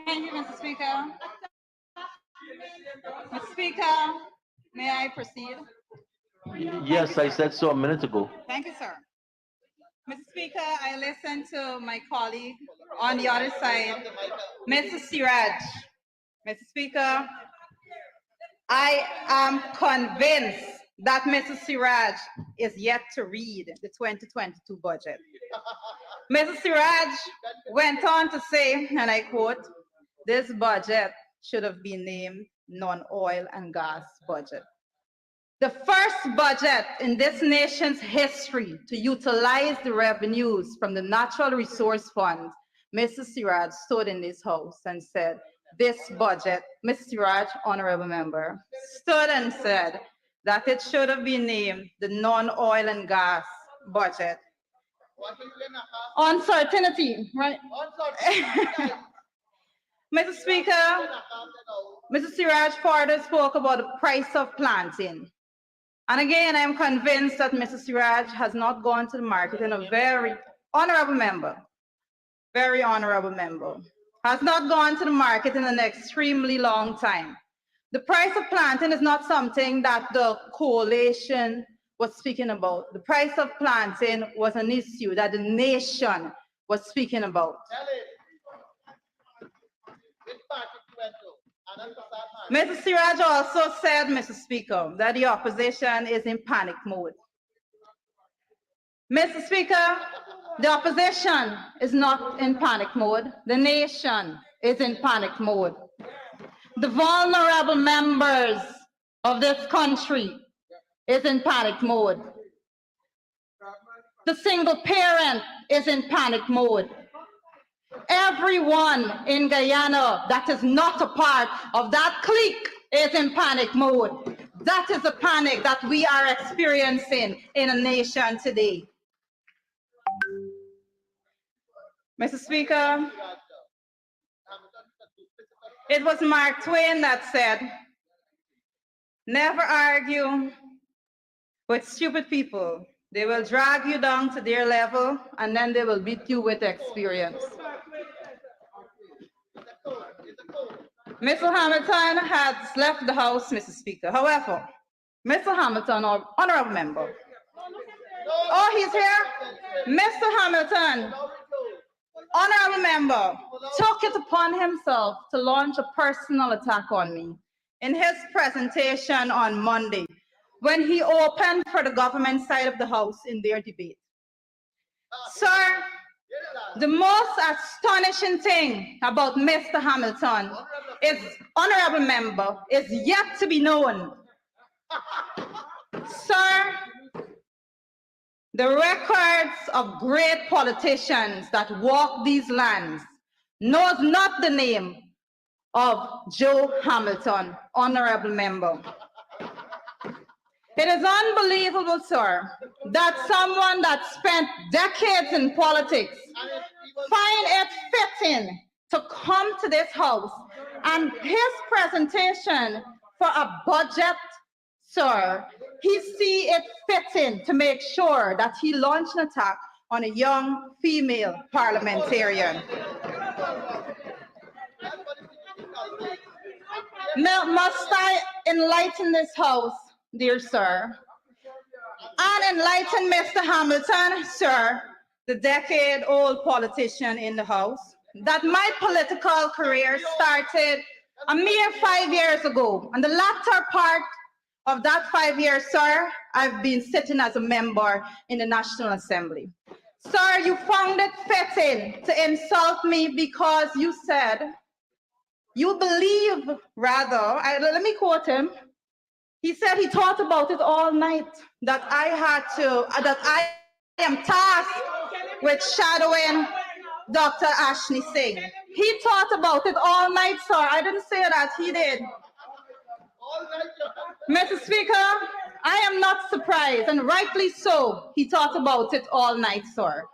Thank you, Mr. Speaker. Mr. Speaker, may I proceed? Yes, I said so a minute ago. Thank you, sir. Mr. Speaker, I listened to my colleague on the other side, Mr. Siraj. Mr. Speaker, I am convinced that Mr. Siraj is yet to read the 2022 budget. Mr. Siraj went on to say, and I quote, "This budget should have been named non-oil and gas budget." The first budget in this nation's history to utilize the revenues from the Natural Resource Fund, Mr. Siraj stood in this house and said, this budget, Mr. Siraj, honorable member, stood and said that it should have been named the non-oil and gas budget. Uncertainty, right? Mr. Speaker, Mr. Siraj further spoke about the price of planting. And again, I am convinced that Mr. Siraj has not gone to the market in a very honorable member, has not gone to the market in an extremely long time. The price of planting is not something that the coalition was speaking about. The price of planting was an issue that the nation was speaking about. Mr. Siraj also said, Mr. Speaker, that the opposition is in panic mode. Mr. Speaker, the opposition is not in panic mode. The nation is in panic mode. The vulnerable members of this country is in panic mode. The single parent is in panic mode. Everyone in Guyana that is not a part of that clique is in panic mode. That is the panic that we are experiencing in a nation today. Mr. Speaker, it was Mark Twain that said, never argue with stupid people. They will drag you down to their level and then they will beat you with experience. Mr. Hamilton has left the House, Mr. Speaker. However, Mr. Hamilton, honorable member. Oh, he's here? Mr. Hamilton, honorable member, took it upon himself to launch a personal attack on me in his presentation on Monday when he opened for the government side of the House in their debate. Sir, the most astonishing thing about Mr. Hamilton is, honorable member, is yet to be known. Sir, the records of great politicians that walk these lands knows not the name of Joe Hamilton, honorable member. It is unbelievable, sir, that someone that spent decades in politics find it fitting to come to this house and his presentation for a budget, sir, he see it fitting to make sure that he launched an attack on a young female parliamentarian. Must I enlighten this house, dear sir, and enlighten Mr. Hamilton, sir, the decade-old politician in the House, that my political career started a mere 5 years ago. And the latter part of that 5 years, sir, I've been sitting as a member in the National Assembly. Sir, you found it fitting to insult me because you said, you believe, rather, let me quote him. He said he thought about it all night, that I am tasked with shadowing Dr. Ashley Singh. He thought about it all night, sir. I didn't say that, he did. Mr. Speaker, I am not surprised, and rightly so, he thought about it all night, sir.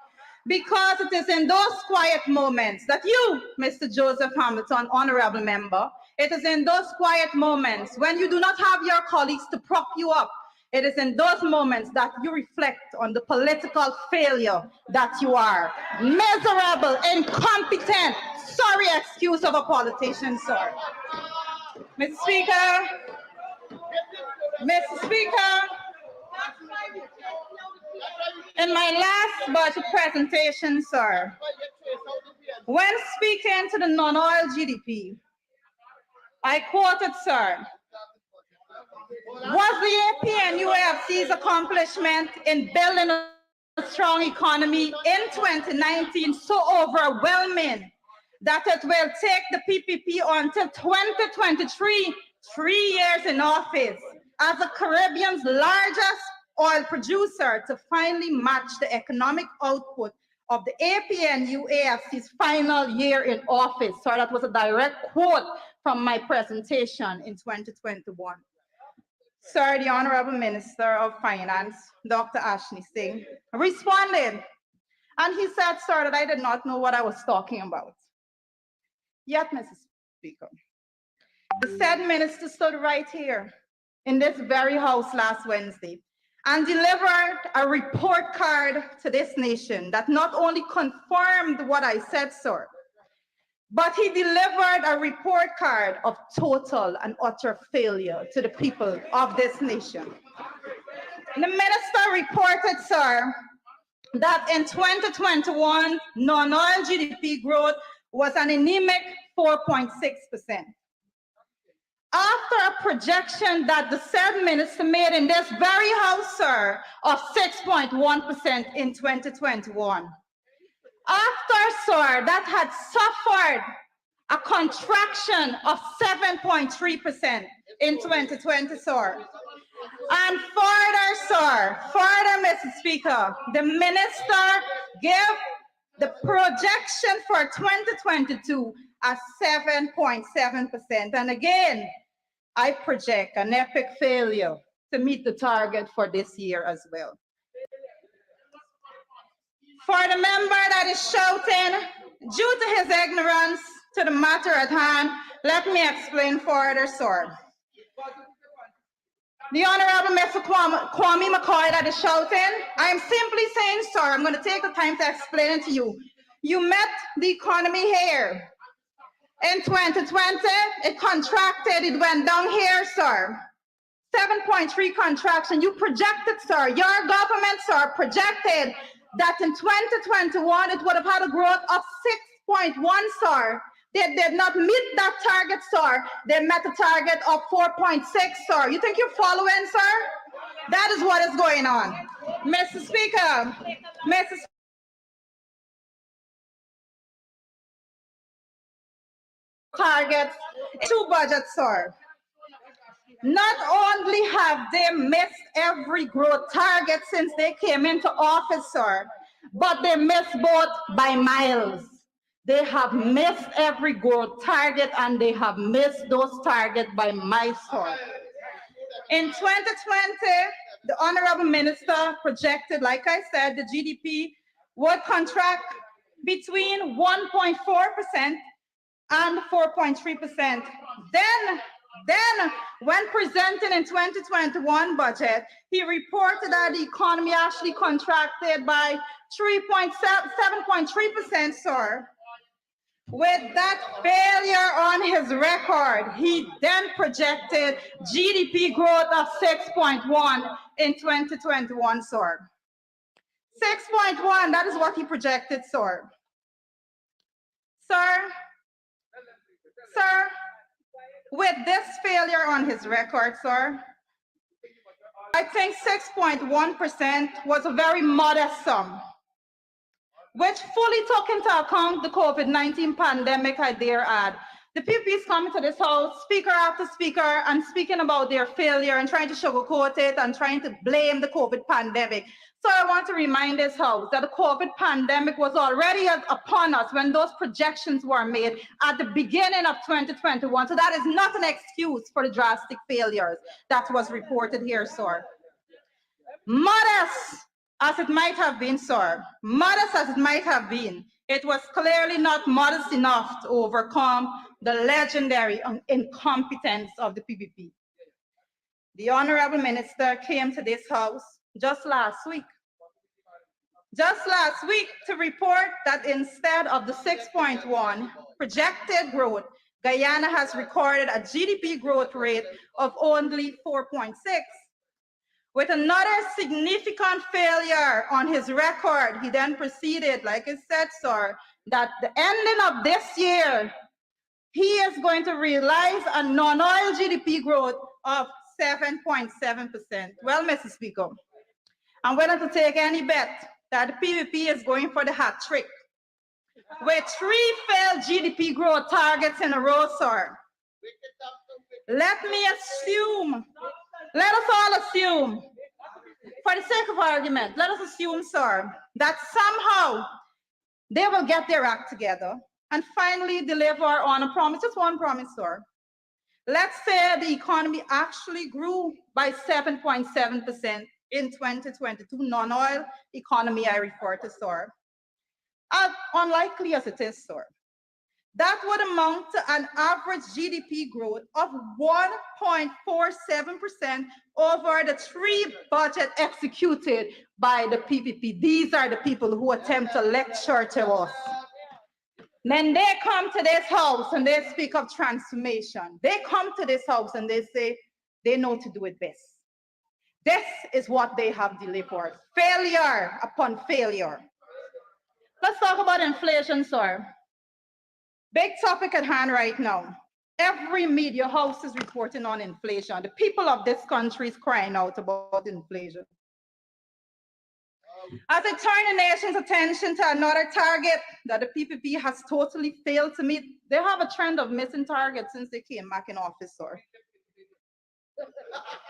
Because it is in those quiet moments that you, Mr. Joseph Hamilton, honorable member, it is in those quiet moments when you do not have your colleagues to prop you up. It is in those moments that you reflect on the political failure that you are. Miserable, incompetent, sorry excuse of a politician, sir. Mr. Speaker, Mr. Speaker, in my last budget presentation, sir, when speaking to the non-oil GDP, I quoted, sir, was the APNUAFC's accomplishment in building a strong economy in 2019 so overwhelming that it will take the PPP until 2023, 3 years in office, as the Caribbean's largest oil producer to finally match the economic output of the APNUAFC's final year in office. So that was a direct quote from my presentation in 2021. Sir, the Honorable Minister of Finance, Dr. Ashley Singh, responded, and he said, sir, that I did not know what I was talking about. Yet, Mr. Speaker, the said minister stood right here in this very house last Wednesday and delivered a report card to this nation that not only confirmed what I said, sir, but he delivered a report card of total and utter failure to the people of this nation. The minister reported, sir, that in 2021, non-oil GDP growth was an anemic 4.6%. After a projection that the said minister made in this very house, sir, of 6.1% in 2021. After, sir, that had suffered a contraction of 7.3% in 2020, sir. And further, sir, Mr. Speaker, the minister gave the projection for 2022 as 7.7%. And again, I project an epic failure to meet the target for this year as well. For the member that is shouting, due to his ignorance to the matter at hand, let me explain further, sir. The Honorable Mr. Kwame McCoy that is shouting, I am simply saying, sir, I'm going to take the time to explain it to you. You met the economy here. In 2020, it contracted, it went down here, sir. 7.3 contraction. You projected, sir, your government, sir, projected that in 2021, it would have had a growth of 6.1, sir. They did not meet that target, sir. They met a target of 4.6, sir. You think you're following, sir? That is what is going on. Mr. Speaker, targets, two budgets, sir. Not only have they missed every growth target since they came into office, sir, but they missed both by miles. They have missed every growth target and they have missed those targets by miles, sir. In 2020, the Honorable Minister projected, like I said, the GDP would contract between 1.4% and 4.3%. Then, when presenting in 2021 budget, he reported that the economy actually contracted by 7.3%, sir. With that failure on his record, he then projected GDP growth of 6.1 in 2021, sir. 6.1, that is what he projected, sir. Sir, with this failure on his record, sir, I think 6.1% was a very modest sum, which fully took into account the COVID-19 pandemic, I dare add. The PPP is coming to this house, speaker after speaker, and speaking about their failure and trying to sugarcoat it and trying to blame the COVID pandemic. So I want to remind this house that the COVID pandemic was already upon us when those projections were made at the beginning of 2021. So that is not an excuse for the drastic failures that was reported here, sir. Modest as it might have been, sir, modest as it might have been, it was clearly not modest enough to overcome the legendary incompetence of the PPP. the Honorable Minister came to this house just last week to report that instead of the 6.1 projected growth, Guyana has recorded a GDP growth rate of only 4.6. With another significant failure on his record, he then proceeded, like I said, sir, that the ending of this year, he is going to realize a non-oil GDP growth of 7.7%. Well, Mr. Speaker, I'm willing to take any bet that the PPP is going for the hat trick. With 3 failed GDP growth targets in a row, sir. Let us all assume, for the sake of argument, let us assume, sir, that somehow they will get their act together and finally deliver on a promise, just one promise, sir. Let's say the economy actually grew by 7.7% in 2022, non-oil economy I refer to, sir. As unlikely as it is, sir, that would amount to an average GDP growth of 1.47% over the 3 budget executed by the PPP. These are the people who attempt to lecture to us. Then they come to this house and they speak of transformation. They come to this house and they say they know to do it best. This is what they have delivered. Failure upon failure. Let's talk about inflation, sir. Big topic at hand right now. Every media house is reporting on inflation. The people of this country is crying out about inflation. As I turn the nation's attention to another target that the PPP has totally failed to meet, they have a trend of missing targets since they came back in office, sir.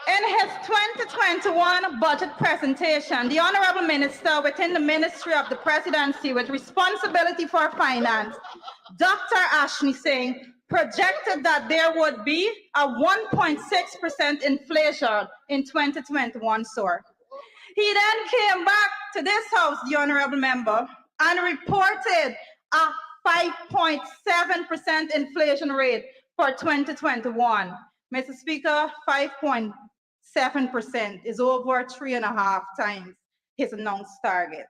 In his 2021 budget presentation, the Honorable Minister within the Ministry of the Presidency with responsibility for finance, Dr. Ashney Singh, projected that there would be a 1.6% inflation in 2021, sir. He then came back to this house, the Honorable Member, and reported a 5.7% inflation rate for 2021. Mr. Speaker, 5.7% is over 3.5 times his announced target.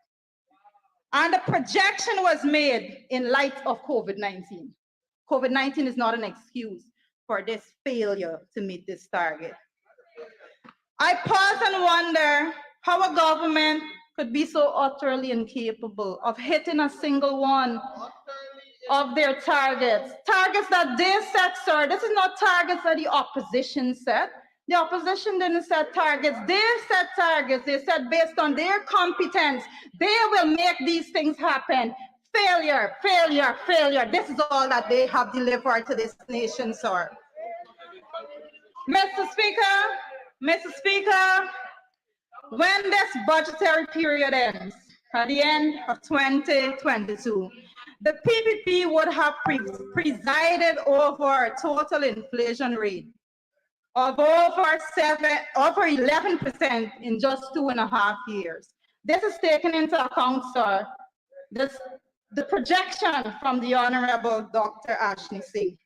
And the projection was made in light of COVID-19. COVID-19 is not an excuse for this failure to meet this target. I pause and wonder how a government could be so utterly incapable of hitting a single one of their targets. Targets that they set, sir. This is not targets that the opposition set. The opposition didn't set targets. They set targets. They said based on their competence, they will make these things happen. Failure, failure, failure. This is all that they have delivered to this nation, sir. Mr. Speaker, when this budgetary period ends, at the end of 2022, the PPP would have presided over a total inflation rate of over 11% in just 2.5 years. This is taken into account, sir, the projection from the Honorable Dr. Ashney Singh.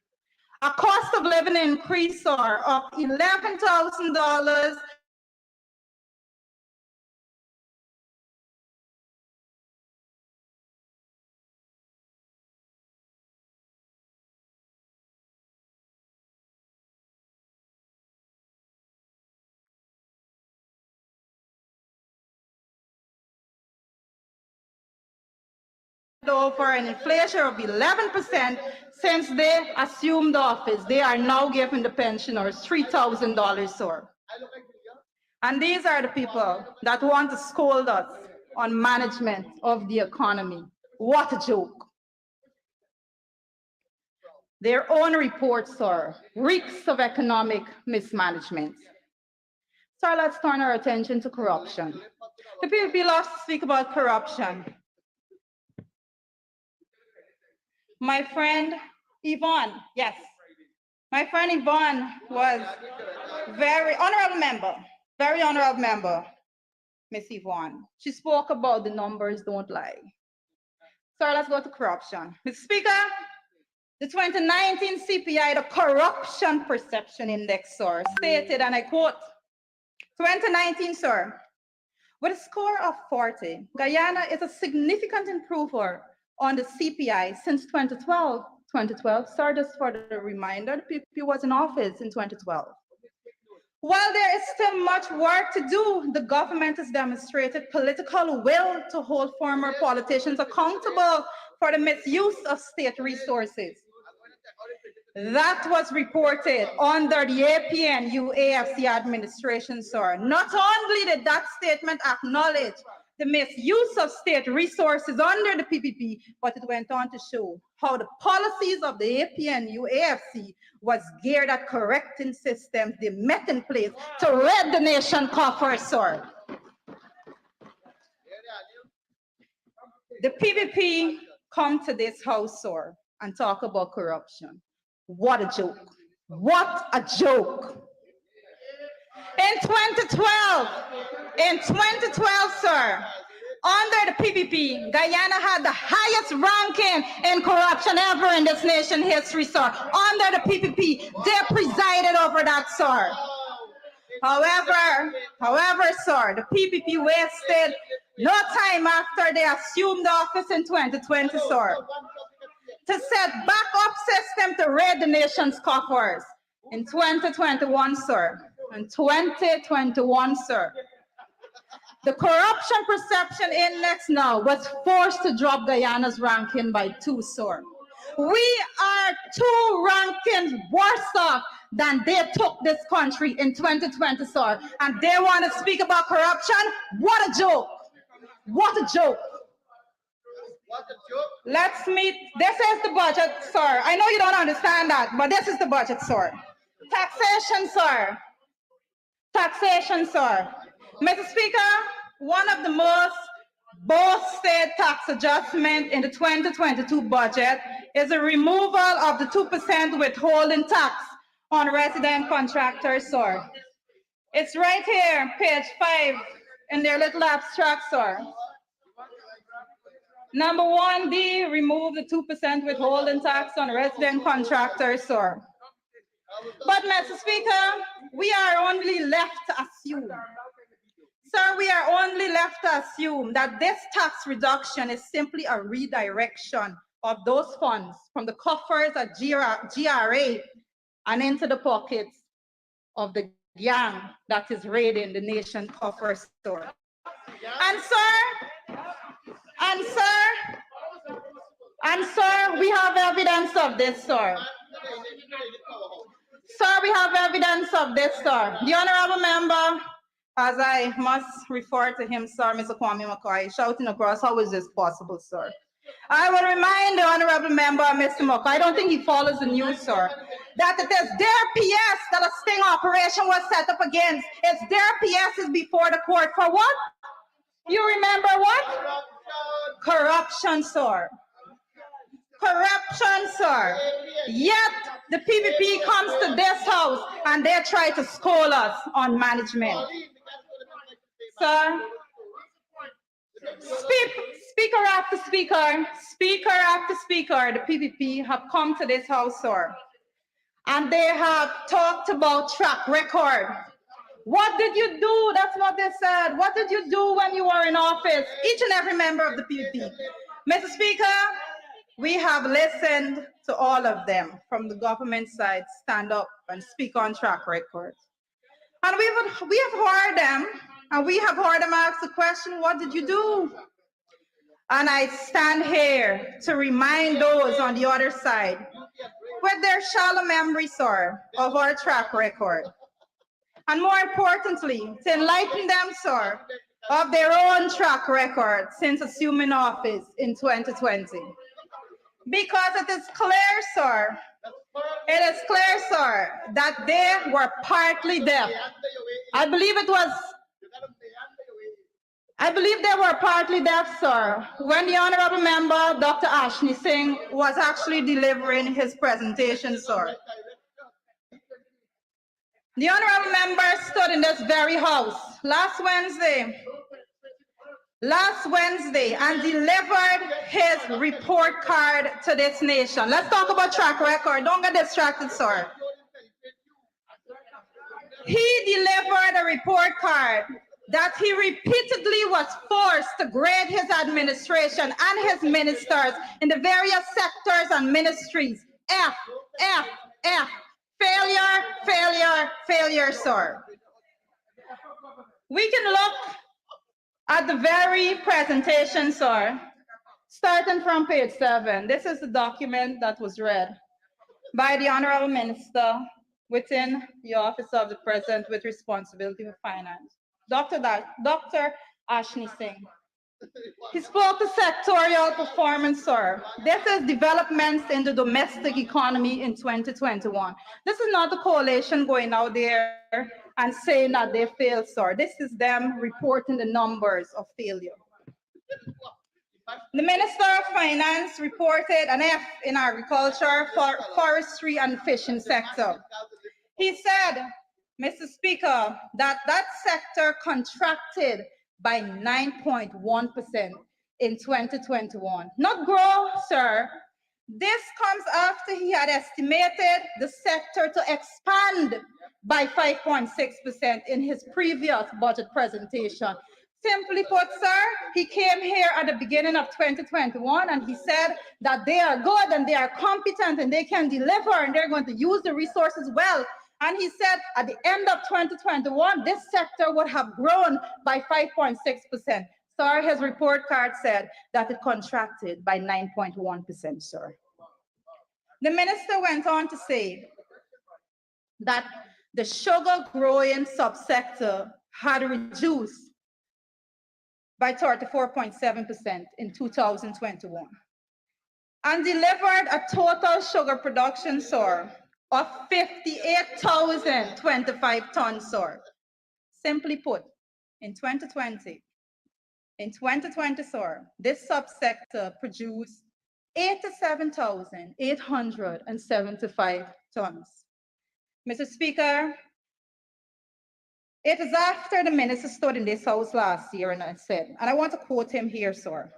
A cost of living increase, sir, of $11,000 over an inflation of 11% since they assumed office. They are now giving the pensioners $3,000, sir. And these are the people that want to scold us on management of the economy. What a joke. Their own reports, sir, reeks of economic mismanagement. So let's turn our attention to corruption. The PPP loves to speak about corruption. My friend Yvonne, yes. My friend Yvonne was very honorable member, Miss Yvonne. She spoke about the numbers don't lie. So let's go to corruption. Mr. Speaker, the 2019 CPI, the Corruption Perception Index, sir, stated, and I quote, 2019, sir. With a score of 40, Guyana is a significant improver on the CPI since 2012. 2012, sir, just for the reminder, the PPP was in office in 2012. While there is still much work to do, the government has demonstrated political will to hold former politicians accountable for the misuse of state resources. That was reported under the APN UAFC administration, sir. Not only did that statement acknowledge the misuse of state resources under the PPP, but it went on to show how the policies of the APN UAFC was geared at correcting systems they met in place to rid the nation coffers, sir. The PPP come to this house, sir, and talk about corruption. What a joke. What a joke. In 2012, sir, under the PPP, Guyana had the highest ranking in corruption ever in this nation history, sir. Under the PPP, they presided over that, sir. However, sir, the PPP wasted no time after they assumed office in 2020, sir, to set backup system to raid the nation's coffers. In 2021, sir, the Corruption Perception Index now was forced to drop Guyana's ranking by 2, sir. We are 2 rankings worse off than they took this country in 2020, sir. And they want to speak about corruption? What a joke. What a joke. Let's meet. This is the budget, sir. I know you don't understand that, but this is the budget, sir. Taxation, sir. Taxation, sir. Mr. Speaker, one of the most boasted tax adjustment in the 2022 budget is the removal of the 2% withholding tax on resident contractors, sir. It's right here, page 5, in their little abstract, sir. Number 1D, remove the 2% withholding tax on resident contractors, sir. But, Mr. Speaker, we are only left to assume. Sir, we are only left to assume that this tax reduction is simply a redirection of those funds from the coffers at GRA and into the pockets of the gang that is raiding the nation coffers, sir. And sir, we have evidence of this, sir. Sir, we have evidence of this, sir. The honorable member, as I must refer to him, sir, Mr. Kwame McCoy, shouting across, how is this possible, sir? I will remind the honorable member, Mr. McCoy, I don't think he follows the news, sir, that it is their PS that a sting operation was set up against. It's their PSs before the court for what? You remember what? Corruption, sir. Corruption, sir. Yet the PPP comes to this house and they try to scold us on management. Sir, speaker after speaker, the PPP have come to this house, sir, and they have talked about track record. What did you do? That's what they said. What did you do when you were in office? Each and every member of the PPP. Mr. Speaker, we have listened to all of them from the government side stand up and speak on track records. And we have heard them, and we have heard them ask the question, what did you do? And I stand here to remind those on the other side, with their shallow memory, sir, of our track record. And more importantly, to enlighten them, sir, of their own track record since assuming office in 2020. Because it is clear, sir, that they were partly deaf. I believe they were partly deaf, sir, when the honorable member, Dr. Ashni Singh, was actually delivering his presentation, sir. The honorable member stood in this very house last Wednesday and delivered his report card to this nation. Let's talk about track record. Don't get distracted, sir. He delivered a report card that he repeatedly was forced to grade his administration and his ministers in the various sectors and ministries. F, F, F. Failure, failure, failure, sir. We can look at the very presentation, sir, starting from page 7. This is the document that was read by the Honorable Minister within the Office of the President with responsibility for finance, Dr. Ashni Singh. He spoke to sectorial performance, sir. This is developments in the domestic economy in 2021. This is not the coalition going out there and saying that they failed, sir. This is them reporting the numbers of failure. The Minister of Finance reported an F in agriculture, forestry, and fishing sector. He said, Mr. Speaker, that sector contracted by 9.1% in 2021. Not grow, sir. This comes after he had estimated the sector to expand by 5.6% in his previous budget presentation. Simply put, sir, he came here at the beginning of 2021 and he said that they are good and they are competent and they can deliver and they're going to use the resources well. And he said at the end of 2021, this sector would have grown by 5.6%. Sir, his report card said that it contracted by 9.1%, sir. The minister went on to say that the sugar growing subsector had reduced by 34.7% in 2021 and delivered a total sugar production, sir, of 58,025 tons, sir. Simply put, in 2020, sir, this subsector produced 87,875 tons. Mr. Speaker, it is after the minister stood in this house last year and I said, and I want to quote him here, sir,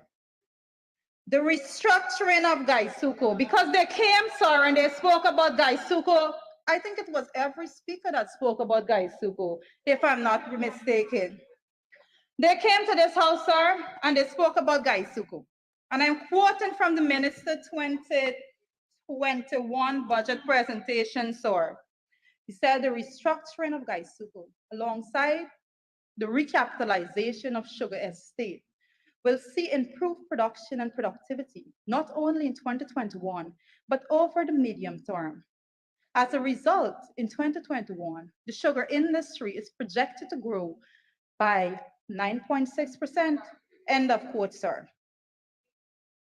the restructuring of Gaisuco, because they came, sir, and they spoke about Gaisuco. I think it was every speaker that spoke about Gaisuco, if I'm not mistaken. They came to this house, sir, and they spoke about Gaisuco. And I'm quoting from the minister 2021 budget presentation, sir. He said the restructuring of Gaisuco alongside the recapitalization of sugar estate will see improved production and productivity, not only in 2021, but over the medium term. As a result, in 2021, the sugar industry is projected to grow by 9.6%, end of quote, sir.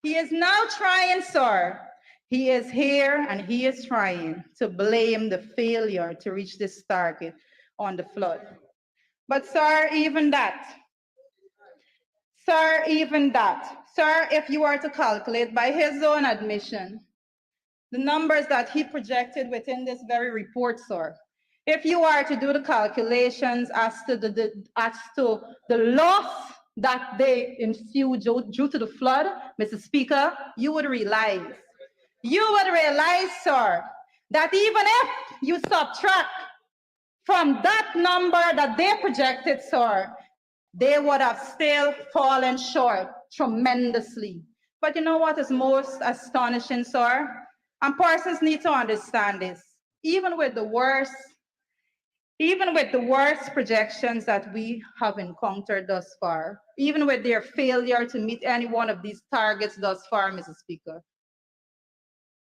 He is now trying, sir. He is here and he is trying to blame the failure to reach this target on the flood. But sir, even that, sir, if you were to calculate by his own admission, the numbers that he projected within this very report, sir, if you are to do the calculations as to the loss that they ensued due to the flood, Mr. Speaker, you would realize, sir, that even if you subtract from that number that they projected, sir, they would have still fallen short tremendously. But you know what is most astonishing, sir? And persons need to understand this. Even with the worst projections that we have encountered thus far, even with their failure to meet any one of these targets thus far, Mr. Speaker,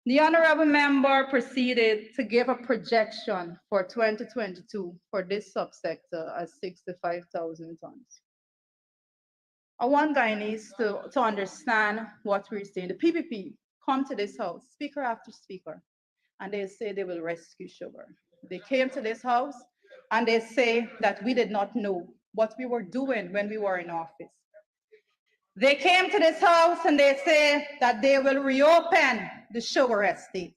the honorable member proceeded to give a projection for 2022 for this subsector as 65,000 tons. I want Guyanese to understand what we're saying. The PPP come to this house, speaker after speaker, and they say they will rescue sugar. They came to this house and they say that we did not know what we were doing when we were in office. They came to this house and they say that they will reopen the sugar estates.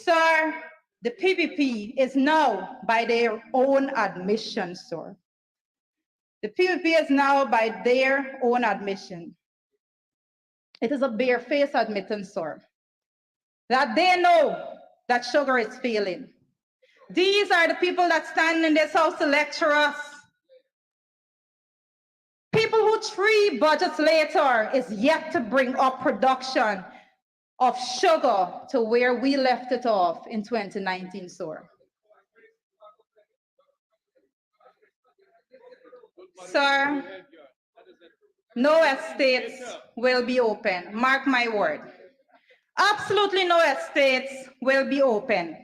Sir, the PPP is now by their own admission, sir. The PPP is now by their own admission. It is a bare-faced admittance, sir, that they know that sugar is failing. These are the people that stand in this house to lecture us. People who 3 budgets later is yet to bring up production of sugar to where we left it off in 2019, sir. Sir, no estates will be open. Mark my word. Absolutely no estates will be open.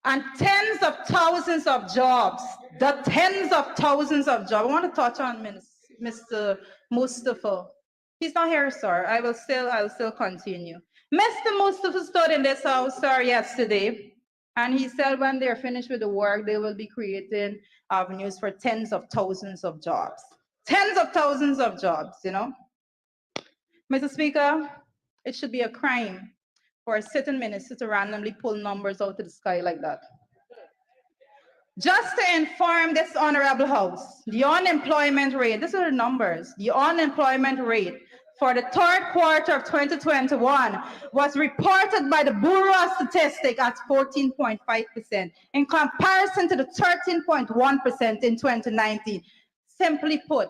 And tens of thousands of jobs, the tens of thousands of jobs. I want to touch on Mr. Mustafa. He's not here, sir. I will still continue. Mr. Mustafa stood in this house, sir, yesterday, and he said when they're finished with the work, they will be creating avenues for tens of thousands of jobs. Tens of thousands of jobs, you know. Mr. Speaker, it should be a crime for a sitting minister to randomly pull numbers out of the sky like that. Just to inform this honorable house, the unemployment rate, these are the numbers, the unemployment rate for the 3rd quarter of 2021 was reported by the Bureau of Statistics at 14.5% in comparison to the 13.1% in 2019. Simply put,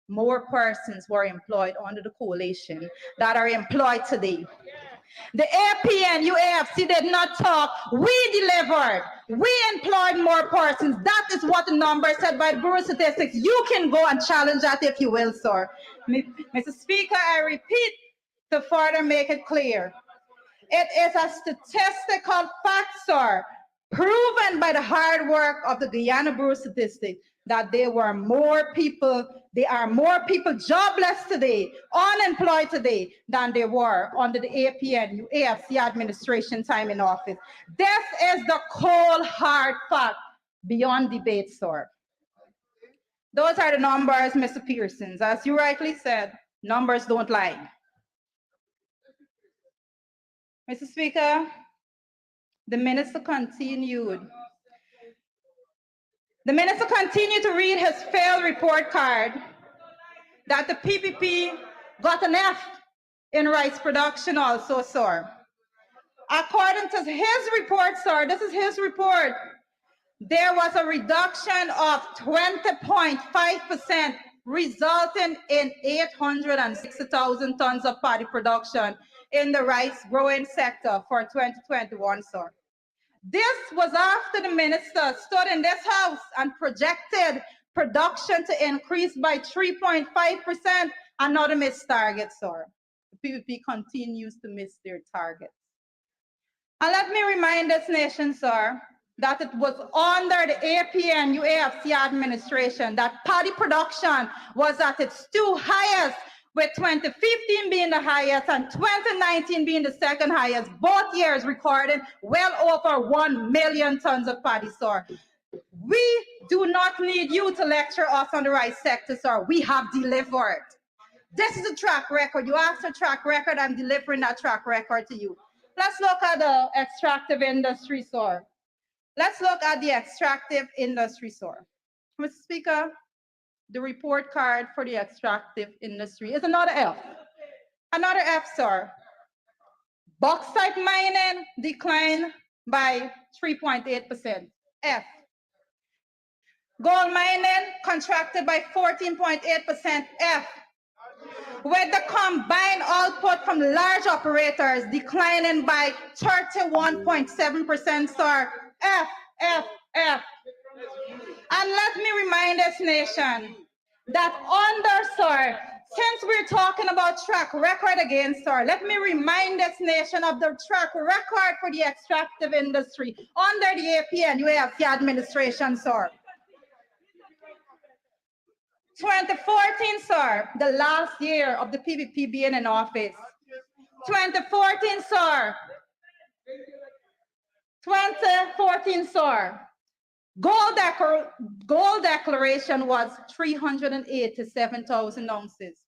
more persons were employed under the coalition that are employed today. The APN, UAFC did not talk. We delivered. We employed more persons. That is what the number said by the Bureau of Statistics. You can go and challenge that if you will, sir. Mr. Speaker, I repeat to further make it clear. It is a statistical fact, sir, proven by the hard work of the Guyana Bureau of Statistics that there are more people jobless today, unemployed today, than there were under the APN, AFC administration time in office. This is the cold, hard fact beyond debate, sir. Those are the numbers, Mr. Pearson. As you rightly said, numbers don't lie. Mr. Speaker, the minister continued. The minister continued to read his failed report card that the PPP got an F in rice production also, sir. According to his report, sir, this is his report, there was a reduction of 20.5%, resulting in 860,000 tons of paddy production in the rice growing sector for 2021, sir. This was after the minister stood in this house and projected production to increase by 3.5%, another missed target, sir. The PPP continues to miss their targets. And let me remind this nation, sir, that it was under the APN UAFC administration that paddy production was at its 2 highest, with 2015 being the highest and 2019 being the 2nd highest, both years recording well over 1 million tons of paddy, sir. We do not need you to lecture us on the rice sector, sir. We have delivered. This is a track record. You asked a track record, I'm delivering that track record to you. Let's look at the extractive industry, sir. Let's look at the extractive industry, sir. Mr. Speaker, the report card for the extractive industry is another F. Another F, sir. Bauxite mining declined by 3.8%. F. Gold mining contracted by 14.8%. F. With the combined output from large operators declining by 31.7%, sir. F, F, F. And let me remind this nation that under, sir, since we're talking about track record again, sir, let me remind this nation of the track record for the extractive industry under the APN UAFC administration, sir. 2014, sir, the last year of the PPP being in office. 2014, sir. 2014, sir. Gold declaration was 387,000 ounces.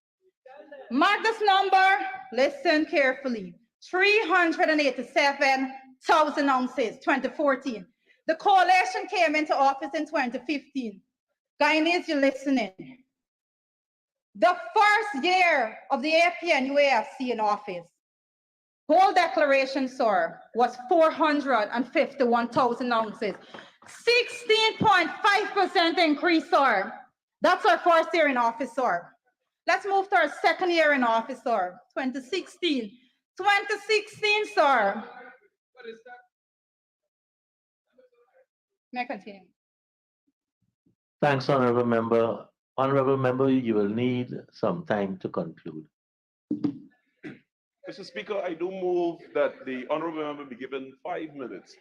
Mark this number, listen carefully. 387,000 ounces, 2014. The coalition came into office in 2015. Guyanese, you're listening. The first year of the APN UAFC in office, Gold declaration, sir, was 451,000 ounces. 16.5% increase, sir. That's our first year in office, sir. Let's move to our second year in office, sir. 2016. 2016, sir. May I continue? Thanks, honorable member. Honorable member, you will need some time to conclude. Mr. Speaker, I do move that the honorable member be given 5 minutes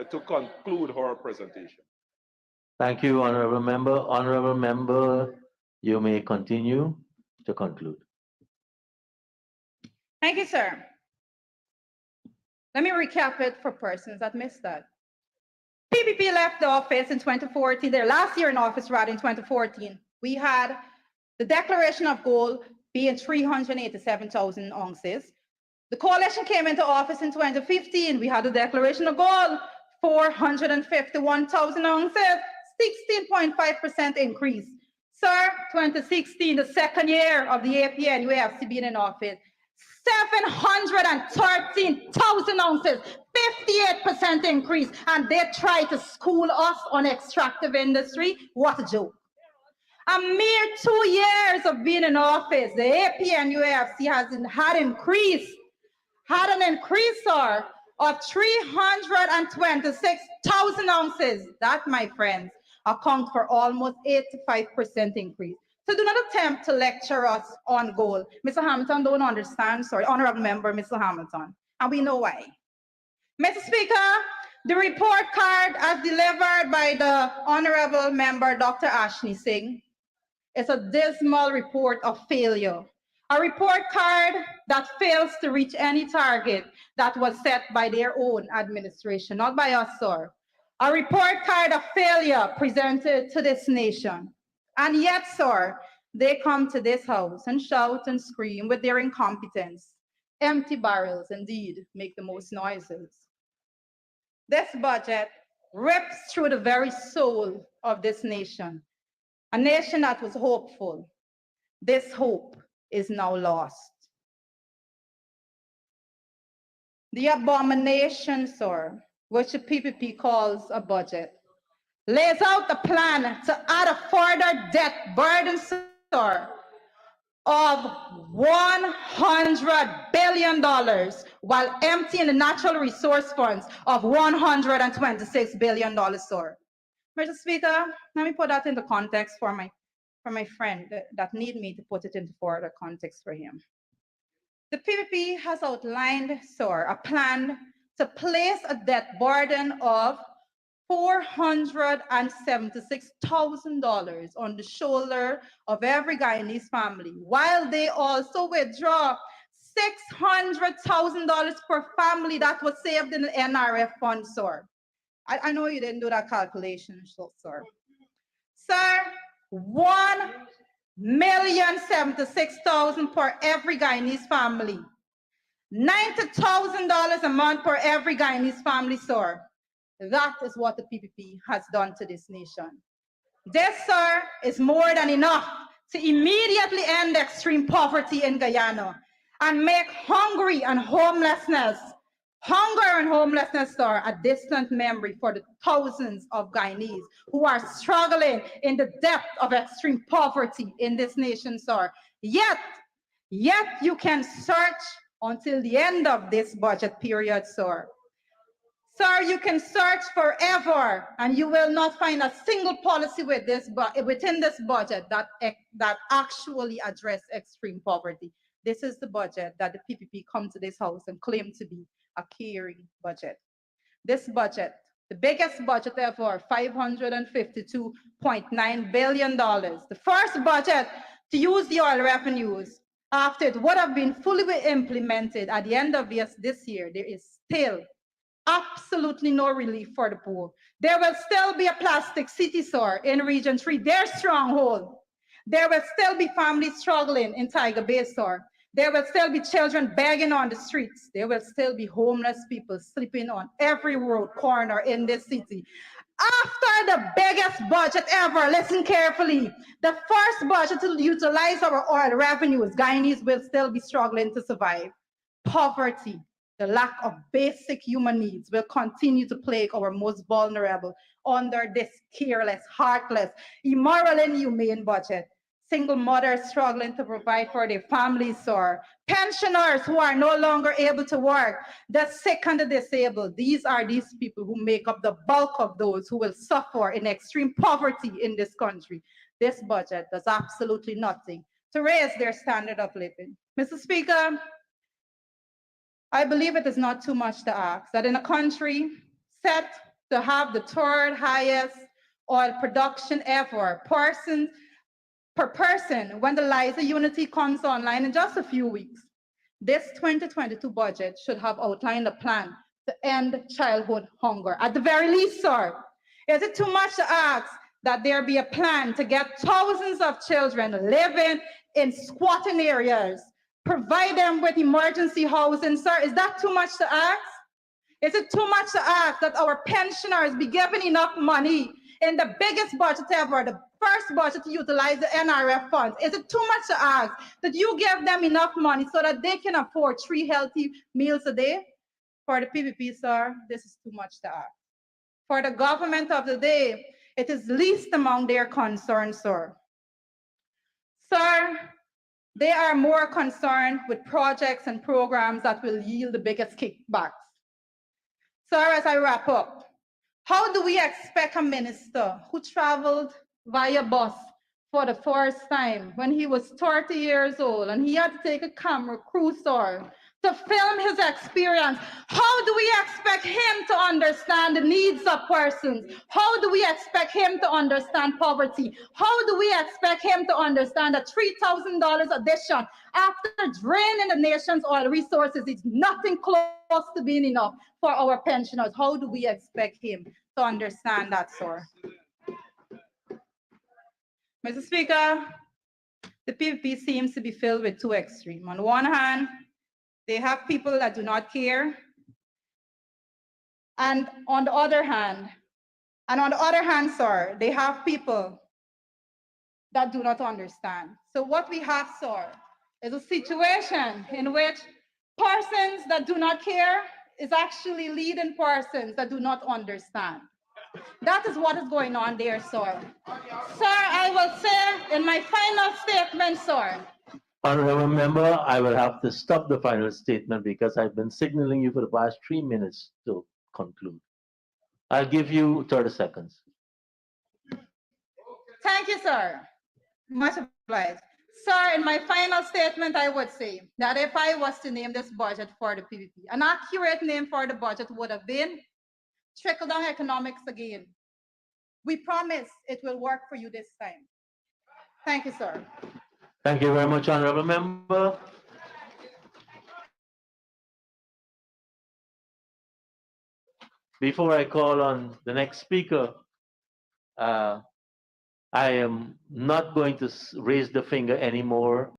to conclude her presentation. Thank you, honorable member. Honorable member, you may continue to conclude. Thank you, sir. Let me recap it for persons that missed that. PPP left the office in 2014, their last year in office, rather, in 2014. We had the declaration of gold being 387,000 ounces. The coalition came into office in 2015. We had the declaration of gold, 451,000 ounces, 16.5% increase. Sir, 2016, the second year of the APN UAFC being in office, 713,000 ounces, 58% increase, and they try to school us on extractive industry. What a joke. A mere 2 years of being in office, the APN UAFC had an increase, sir, of 326,000 ounces. That, my friends, account for almost 85% increase. So do not attempt to lecture us on gold. Mr. Hamilton don't understand, sorry, honorable member, Mr. Hamilton, and we know why. Mr. Speaker, the report card as delivered by the honorable member, Dr. Ashley Singh, is a dismal report of failure. A report card that fails to reach any target that was set by their own administration, not by us, sir. A report card of failure presented to this nation. And yet, sir, they come to this house and shout and scream with their incompetence. Empty barrels, indeed, make the most noises. This budget rips through the very soul of this nation, a nation that was hopeful. This hope is now lost. The abomination, sir, which the PPP calls a budget, lays out a plan to add a further debt burden, sir, of $100 billion while emptying the natural resource funds of $126 billion, sir. Mr. Speaker, let me put that into context for my friend that need me to put it into further context for him. The PPP has outlined, sir, a plan to place a debt burden of $476,000 on the shoulder of every Guyanese family, while they also withdraw $600,000 per family that was saved in the NRF fund, sir. I know you didn't do that calculation, sir. Sir, $1,076,000 per every Guyanese family. $90,000 a month per every Guyanese family, sir. That is what the PPP has done to this nation. This, sir, is more than enough to immediately end extreme poverty in Guyana and make hunger and homelessness, sir, a distant memory for the thousands of Guyanese who are struggling in the depth of extreme poverty in this nation, sir. Yet you can search until the end of this budget period, sir. Sir, you can search forever and you will not find a single policy within this budget that actually address extreme poverty. This is the budget that the PPP come to this house and claim to be a caring budget. This budget, the biggest budget ever, $552.9 billion. The first budget to use the oil revenues after it would have been fully implemented at the end of this year. There is still absolutely no relief for the poor. There will still be a plastic city, sir, in Region 3, their stronghold. There will still be families struggling in Tiger Bay, sir. There will still be children begging on the streets. There will still be homeless people sleeping on every road corner in this city. After the biggest budget ever, listen carefully, the first budget to utilize our oil revenues, Guyanese will still be struggling to survive. Poverty, the lack of basic human needs will continue to plague our most vulnerable under this careless, heartless, immoral, and inhumane budget. Single mothers struggling to provide for their families, or pensioners who are no longer able to work, the sick and the disabled. These are these people who make up the bulk of those who will suffer in extreme poverty in this country. This budget does absolutely nothing to raise their standard of living. Mr. Speaker, I believe it is not too much to ask that in a country set to have the third highest oil production ever, per person, when the Liza Unity comes online in just a few weeks, this 2022 budget should have outlined a plan to end childhood hunger. At the very least, sir, is it too much to ask that there be a plan to get thousands of children living in squatting areas, provide them with emergency housing, sir? Is that too much to ask? Is it too much to ask that our pensioners be given enough money in the biggest budget ever, the first budget to utilize the NRF funds? Is it too much to ask that you give them enough money so that they can afford 3 healthy meals a day? For the PPP, sir, this is too much to ask. For the government of the day, it is least among their concerns, sir. Sir, they are more concerned with projects and programs that will yield the biggest kickbacks. Sir, as I wrap up, how do we expect a minister who traveled via bus for the first time when he was 30 years old and he had to take a camera crew, sir, to film his experience? How do we expect him to understand the needs of persons? How do we expect him to understand poverty? How do we expect him to understand that $3,000 addition after draining the nation's oil resources is nothing close to being enough for our pensioners? How do we expect him to understand that, sir? Mr. Speaker, the PPP seems to be filled with two extremes. On one hand, they have people that do not care. And on the other hand, sir, they have people that do not understand. So what we have, sir, is a situation in which persons that do not care is actually leading persons that do not understand. That is what is going on there, sir. Sir, I will say in my final statement, sir. Honorable member, I will have to stop the final statement because I've been signaling you for the past 3 minutes to conclude. I'll give you 30 seconds. Thank you, sir. Much obliged. Sir, in my final statement, I would say that if I was to name this budget for the PPP, an accurate name for the budget would have been trickle-down economics again. We promise it will work for you this time. Thank you, sir. Thank you very much, honorable member. Before I call on the next speaker, I am not going to raise the finger anymore.